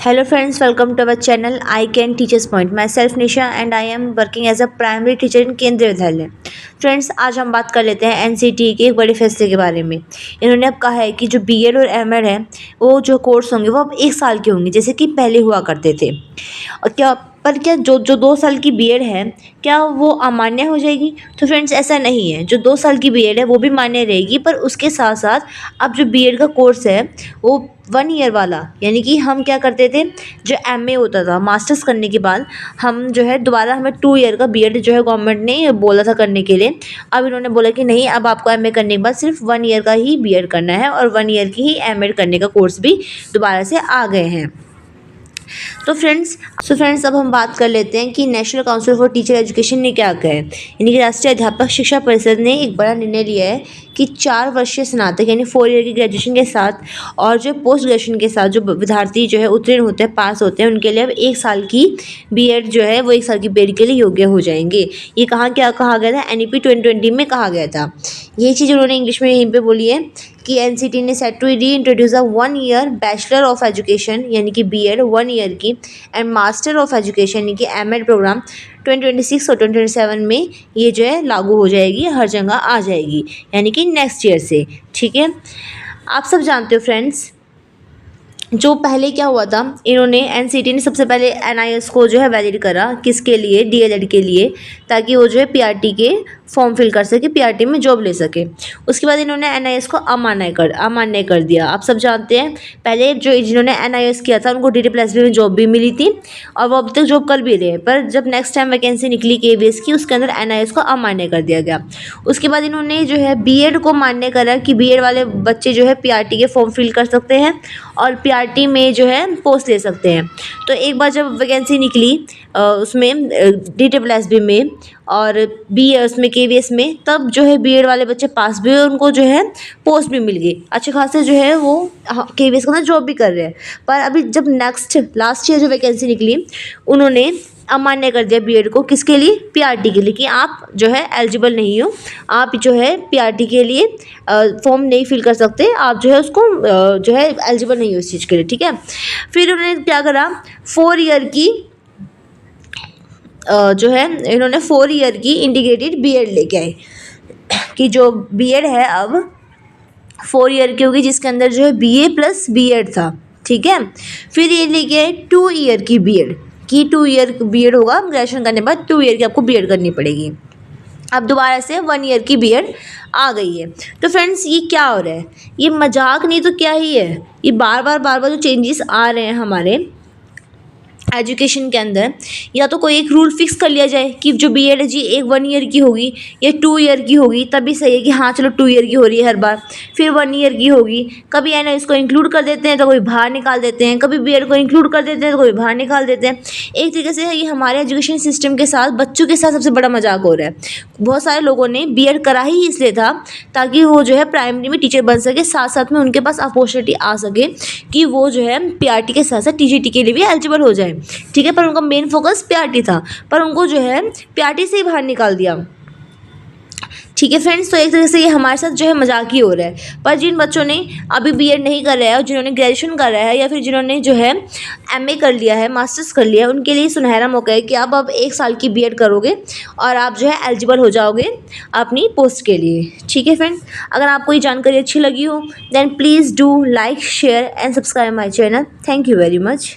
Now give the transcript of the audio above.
Hello friends, welcome to our channel I Can Teachers Point. Myself Nisha and I am working as a primary teacher in केंद्रीय विद्यालय. Friends, आज हम बात कर लेते हैं एनसीटी के एक बड़े फैसले के बारे में. इन्होंने अब कहा है कि जो बीएड और एमएड है वो जो कोर्स होंगे वो अब 1 साल के होंगे, जैसे कि पहले हुआ करते थे. और क्या जो 2 साल की बीएड है क्या वो अमान्य हो जाएगी? तो फ्रेंड्स, ऐसा नहीं है. जो 2 साल की बीएड है वो भी मान्य रहेगी, पर उसके साथ साथ अब जो बीएड का कोर्स है वो 1 ईयर वाला, यानी कि हम क्या करते थे, जो एमए होता था मास्टर्स करने के बाद हम जो है दोबारा हमें 2 ईयर का बीएड जो है गवर्नमेंट ने बोला था करने के लिए. अब इन्होंने बोला कि नहीं, अब आपको एमए करने के बाद सिर्फ 1 ईयर का ही बीएड करना है और 1 ईयर की ही एमएड करने का कोर्स भी दोबारा से आ गए हैं. तो फ्रेंड्स अब हम बात कर लेते हैं कि national council for teacher education ने क्या कहा है. यानी कि राष्ट्रीय अध्यापक शिक्षा परिषद ने एक बड़ा निर्णय लिया है कि 4 वर्षीय स्नातक यानी 4 ईयर की ग्रेजुएशन के साथ और जो पोस्ट ग्रेजुएशन के साथ जो विद्यार्थी जो है उत्तीर्ण होते हैं, पास होते हैं, उनके लिए अब 1 साल की बीएड जो है वो 1 साल की बीएड के लिए योग्य हो जाएंगे. ये क्या कहा गया था, एनईपी 2020 में कहा गया था. ये चीज़ उन्होंने इंग्लिश में यहीं पे बोली है कि एनसीटी ने set to reintroduce a 1 year bachelor of education यानी कि बीएड 1 ईयर की एंड मास्टर ऑफ एजुकेशन यानी कि एमएड प्रोग्राम 2026 और 2027 में ये जो है लागू हो जाएगी, हर जगह आ जाएगी, यानी कि नेक्स्ट ईयर से. ठीक है, आप सब जानते हो फ्रेंड्स, जो पहले क्या हुआ था, इन्होंने एनसीटी ने सबसे पहले एनआईएस को जो है वैलिड करा, किसके लिए, डीएलएड के लिए, ताकि वो जो है पीआरटी के फॉर्म फिल कर सके, पीआरटी में जॉब ले सके. उसके बाद इन्होंने एनआईएस को अमान्य कर दिया. आप सब जानते हैं पहले जिन्होंने एनआईएस किया था उनको DD+B में जॉब भी मिली थी और वो अभी तक जॉब कर भी रहे हैं, पर जब नेक्स्ट टाइम वैकेंसी निकली केवीएस की, उसके अंदर एनआईएस को अमान्य कर दिया गया. उसके बाद इन्होंने जो है बीएड को मान्य करा कि बीएड वाले बच्चे जो है पीआरटी के फॉर्म फिल कर सकते हैं और पीआरटी में जो है पोस्ट ले सकते हैं. तो एक बार जब वैकेंसी निकली उसमें DD+B में और उसमें केवीएस में, तब जो है बीएड वाले बच्चे पास भी हुए, उनको जो है पोस्ट भी मिल गई, अच्छे खासे जो है वो केवीएस के अंदर जॉब भी कर रहे हैं. पर अभी जब लास्ट ईयर जो वैकेंसी निकली, उन्होंने अमान्य कर दिया बीएड को, किसके लिए, पीआरटी के लिए, कि आप जो है एलिजिबल नहीं हो, आप जो है पीआरटी के लिए फॉर्म नहीं फिल कर सकते, आप जो है उसको जो है एलिजिबल नहीं हो इस चीज़ के लिए. ठीक है, फिर उन्होंने क्या करा, 4 ईयर की जो है इन्होंने 4 ईयर की इंटीग्रेटेड बीएड लेके आए कि जो बीएड है अब 4 ईयर की होगी, जिसके अंदर जो है बीए प्लस बीएड था. ठीक है, फिर ये लेके आए 2 ईयर की बीएड कि 2 ईयर बीएड होगा, ग्रेजुएशन करने के बाद 2 ईयर की आपको बीएड करनी पड़ेगी. अब दोबारा से 1 ईयर की बीएड आ गई है. तो फ्रेंड्स, ये क्या हो रहा है, ये मजाक नहीं तो क्या ही है. ये बार बार जो चेंजेस आ रहे हैं हमारे एजुकेशन के अंदर, या तो कोई एक रूल फिक्स कर लिया जाए कि जो बीएड है जी 1 ईयर की होगी या 2 ईयर की होगी, तभी सही है कि हाँ चलो 2 ईयर की हो रही है हर बार, फिर 1 ईयर की होगी. कभी है ना इसको इंक्लूड कर देते हैं तो कोई बाहर निकाल देते हैं, कभी बीएड को इंक्लूड कर देते हैं तो कोई बाहर निकाल देते हैं. एक तरीके से ये हमारे एजुकेशन सिस्टम के साथ बच्चों के साथ सबसे बड़ा मजाक हो रहा है. बहुत सारे लोगों ने बीएड करा ही इसलिए था ताकि वो जो है प्राइमरी में टीचर बन सके, साथ साथ में उनके पास अपॉर्चुनिटी आ सके कि वो जो है पीआरटी के साथ साथ टीजीटी के लिए भी एलिजिबल हो जाए. ठीक है, पर उनका मेन फोकस पीआरटी था, पर उनको जो है पीआरटी से ही बाहर निकाल दिया. ठीक है फ्रेंड्स, तो एक तरह से ये हमारे साथ जो है मजाक ही हो रहा है. पर जिन बच्चों ने अभी बीएड नहीं कर रहा है और जिन्होंने ग्रेजुएशन कर रहा है या फिर जिन्होंने जो है एमए कर लिया है, मास्टर्स कर लिया है, उनके लिए सुनहरा मौका है कि आप अब 1 साल की बीएड करोगे और आप जो है एलिजिबल हो जाओगे अपनी पोस्ट के लिए. ठीक है फ्रेंड्स, अगर आपको ये जानकारी अच्छी लगी हो then please do like, share and subscribe my channel. Thank you very much.